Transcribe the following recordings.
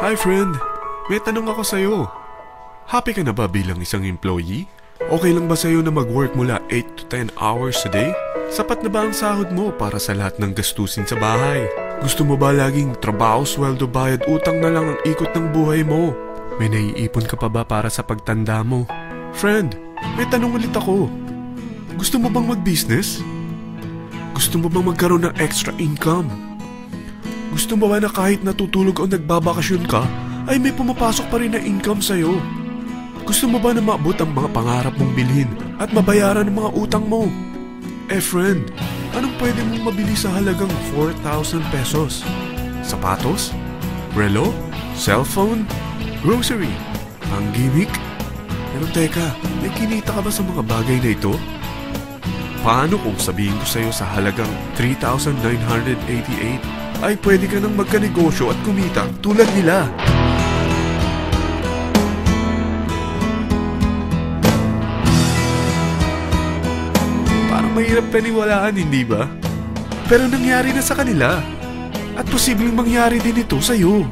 Hi friend, may tanong ako sa'yo. Happy ka na ba bilang isang employee? Okay lang ba sa'yo na mag-work mula 8 to 10 hours a day? Sapat na ba ang sahod mo para sa lahat ng gastusin sa bahay? Gusto mo ba laging trabaho, sweldo, bayad, utang na lang ang ikot ng buhay mo? May naiipon ka pa ba para sa pagtanda mo? Friend, may tanong ulit ako. Gusto mo bang mag-business? Gusto mo bang magkaroon ng extra income? Gusto mo ba na kahit natutulog o nagbabakasyon ka, ay may pumapasok pa rin na income sa'yo? Gusto mo ba na maabot ang mga pangarap mong bilhin at mabayaran ang mga utang mo? Friend, anong pwede mong mabili sa halagang 4,000 pesos? Sapatos? Relo? Cellphone? Grocery? Ang gimmick? Pero teka, may kinita ka ba sa mga bagay na ito? Paano kung sabihin ko sa'yo sa halagang 3,988 ay pwede ka nang magkanegosyo at kumita tulad nila? Parang mahirap paniwalaan, hindi ba? Pero nangyari na sa kanila. At posibleng mangyari din ito sa'yo.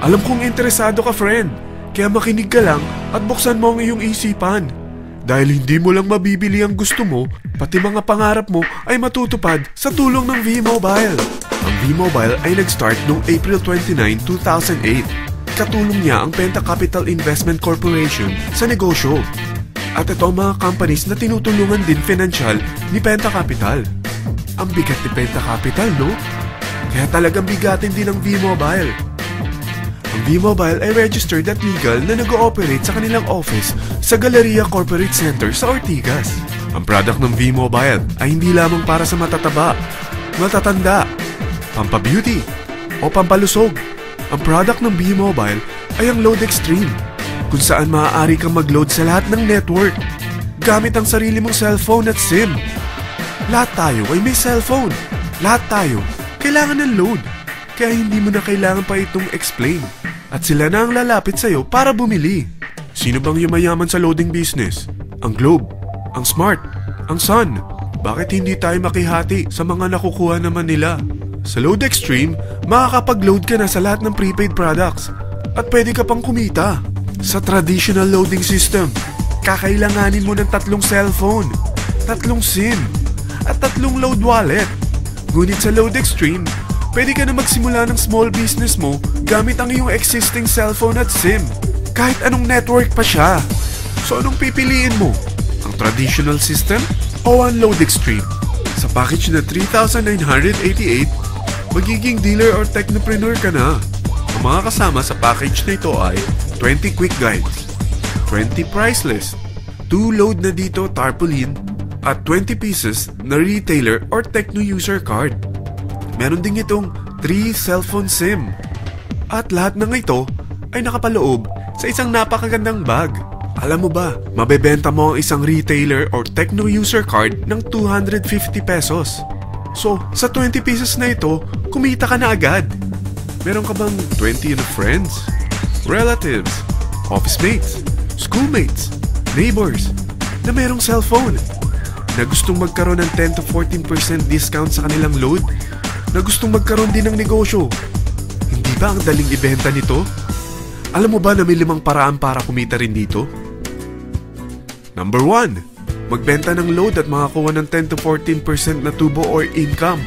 Alam kong interesado ka, friend. Kaya makinig ka lang at buksan mo ang iyong isipan. Dahil hindi mo lang mabibili ang gusto mo, pati mga pangarap mo ay matutupad sa tulong ng V-Mobile. Ang V-Mobile ay nag-start noong April 29, 2008. Katulong niya ang Penta Capital Investment Corporation sa negosyo. At ito ang mga companies na tinutulungan din financial ni Penta Capital. Ang bigat ni Penta Capital, no? Kaya talagang bigatin din ang V-Mobile. Ang V-Mobile ay registered at legal na nag-ooperate sa kanilang office sa Galleria Corporate Center sa Ortigas. Ang product ng V-Mobile ay hindi lamang para sa matataba, matatanda, pampabeauty o pampalusog. Ang product ng V-Mobile ay ang Load Extreme, kung saan maaari kang mag-load sa lahat ng network gamit ang sarili mong cellphone at SIM. Lahat tayo ay may cellphone. Lahat tayo kailangan ng load. Kaya hindi mo na kailangan pa itong explain. At sila na ang lalapit sa'yo para bumili. Sino bang yumayaman sa loading business? Ang Globe, ang Smart, ang Sun. Bakit hindi tayo makihati sa mga nakukuha naman nila? Sa Load Extreme, makakapag-load ka na sa lahat ng prepaid products. At pwede ka pang kumita. Sa traditional loading system, kakailanganin mo ng 3 cellphone, 3 SIM, at 3 load wallet. Ngunit sa Load Extreme, pwede ka na magsimula ng small business mo gamit ang iyong existing cellphone at SIM. Kahit anong network pa siya. So anong pipiliin mo? Ang traditional system o ang Load Extreme? Sa package na 3,988, magiging dealer or technopreneur ka na. Ang mga kasama sa package na ito ay 20 quick guides, 20 price list, 2 load na dito tarpaulin, at 20 pieces na retailer or techno user card. Meron din itong 3 cellphone SIM. At lahat ng ito ay nakapaloob sa isang napakagandang bag. Alam mo ba, mabebenta mo ang isang retailer or techno user card ng 250 pesos. So, sa 20 pieces na ito, kumita ka na agad. Meron ka bang 20 friends, relatives, office mates, schoolmates, neighbors na merong cellphone, na gustong magkaroon ng 10 to 14% discount sa kanilang load, na gustong magkaroon din ng negosyo? Hindi ba ang daling ibenta nito? Alam mo ba na may 5 paraan para kumita rin dito? Number 1, magbenta ng load at makakuha ng 10 to 14% na tubo or income.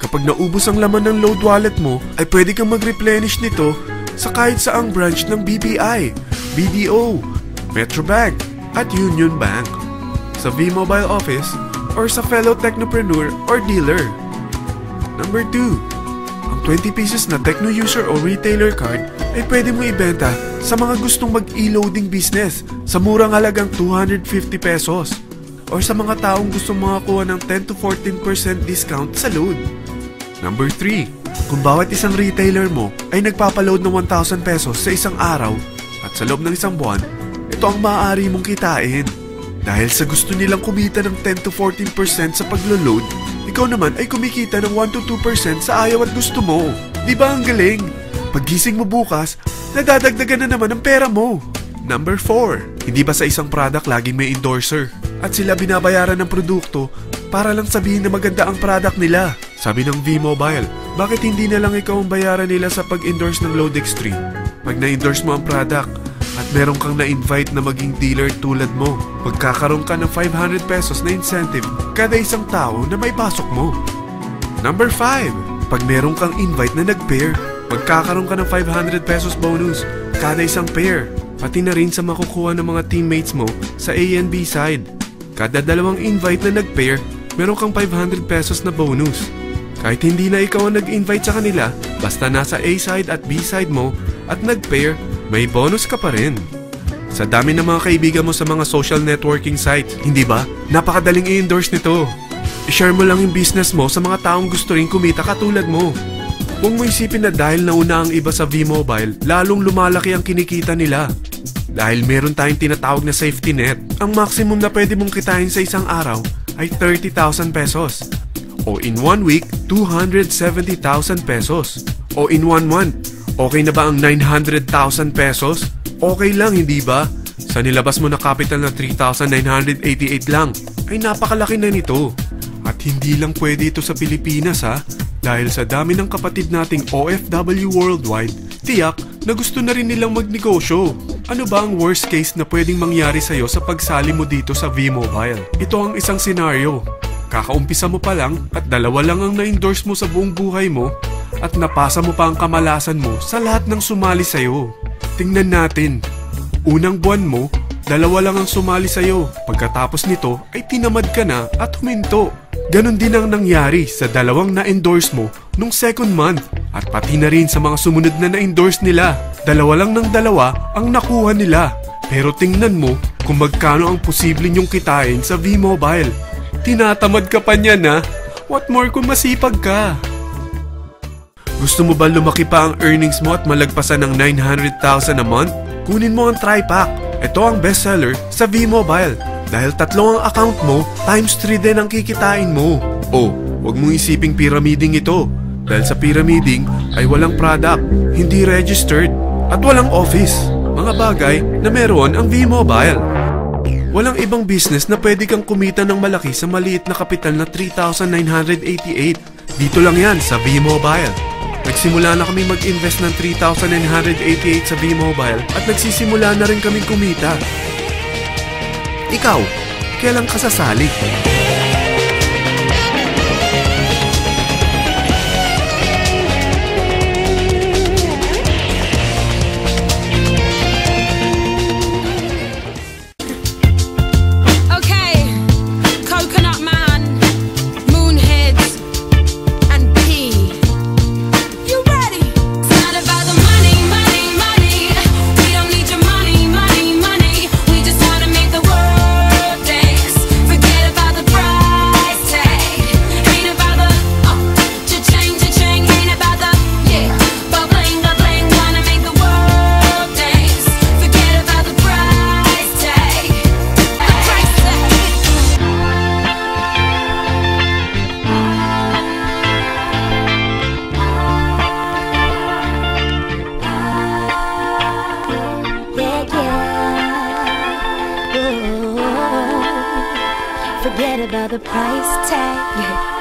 Kapag naubos ang laman ng load wallet mo, ay pwede kang mag-replenish nito sa kahit saang branch ng BPI, BDO, Metrobank, at Union Bank, sa V-Mobile office, or sa fellow technopreneur or dealer. Number 2, ang 20 pieces na techno user o retailer card ay pwede mo ibenta sa mga gustong mag-e-loading business sa murang halagang 250 pesos, or sa mga taong gustong makakuha ng 10 to 14% discount sa load. Number 3, kung bawat isang retailer mo ay nagpapaload ng 1,000 pesos sa isang araw at sa loob ng isang buwan, ito ang maaari mong kitain. Dahil sa gusto nilang kumita ng 10 to 14% sa paglo-load, ikaw naman ay kumikita ng 1 to 2% sa ayaw at gusto mo. Di ba ang galing? Paggising mo bukas, nadadagdagan na naman ang pera mo. Number 4, hindi ba sa isang product laging may endorser? At sila binabayaran ng produkto para lang sabihin na maganda ang product nila. Sabi ng V-Mobile, bakit hindi na lang ikaw ang bayaran nila sa pag-endorse ng Load Extreme? Pag na-endorse mo ang product at meron kang na-invite na maging dealer tulad mo, magkakaroon ka ng 500 pesos na incentive kada isang tao na may pasok mo. Number 5, pag meron kang invite na nag-pair, magkakaroon ka ng 500 pesos bonus kada isang pair, pati na rin sa makukuha ng mga teammates mo sa A and B side. Kada dalawang invite na nag-pair, meron kang 500 pesos na bonus. Kahit hindi na ikaw ang nag-invite sa kanila, basta nasa A side at B side mo at nag-pair, may bonus ka pa rin. Sa dami ng mga kaibigan mo sa mga social networking sites, hindi ba? Napakadaling i-endorse nito. I-share mo lang yung business mo sa mga taong gusto rin kumita katulad mo. Huwag mo isipin na dahil nauna ang iba sa V-Mobile, lalong lumalaki ang kinikita nila. Dahil meron tayong tinatawag na safety net, ang maximum na pwede mong kitain sa isang araw ay 30,000 pesos. O in 1 week, 270,000 pesos. O in 1 month, okay na ba ang 900,000 pesos? Okay lang, hindi ba? Sa nilabas mo na capital na 3,988 lang, ay napakalaki na nito. At hindi lang pwede ito sa Pilipinas ha, dahil sa dami ng kapatid nating OFW worldwide, tiyak na gusto na rin nilang magnegosyo. Ano ba ang worst case na pwedeng mangyari sa'yo sa pagsali mo dito sa V-Mobile? Ito ang isang senaryo. Kakaumpisa mo pa lang at 2 lang ang na-endorse mo sa buong buhay mo at napasa mo pa ang kamalasan mo sa lahat ng sumali sa'yo. Tingnan natin. Unang buwan mo, 2 lang ang sumali sa'yo. Pagkatapos nito ay tinamad ka na at huminto. Ganon din ang nangyari sa 2 na-endorse mo nung second month at pati na rin sa mga sumunod na na-endorse nila. 2 lang ng 2 ang nakuha nila. Pero tingnan mo kung magkano ang posible nyong kitain sa V-Mobile. Tinatamad ka pa niyan ha? What more kung masipag ka? Gusto mo ba lumaki pa ang earnings mo at malagpasan ng 900,000 a month? Kunin mo ang TriPack. Ito ang bestseller sa V-Mobile. Dahil 3 ang account mo, times 3 din ang kikitain mo. Oh, huwag mong isiping pyramiding ito. Dahil sa pyramiding ay walang product, hindi registered, at walang office. Mga bagay na meron ang V-Mobile. Walang ibang business na pwede kang kumita ng malaki sa maliit na kapital na 3,988. Dito lang yan sa V-Mobile. Nagsimula na kami mag-invest ng 3,988 sa V-Mobile at nagsisimula na rin kaming kumita. Ikaw, kailan ka sasali? Forget about the price tag.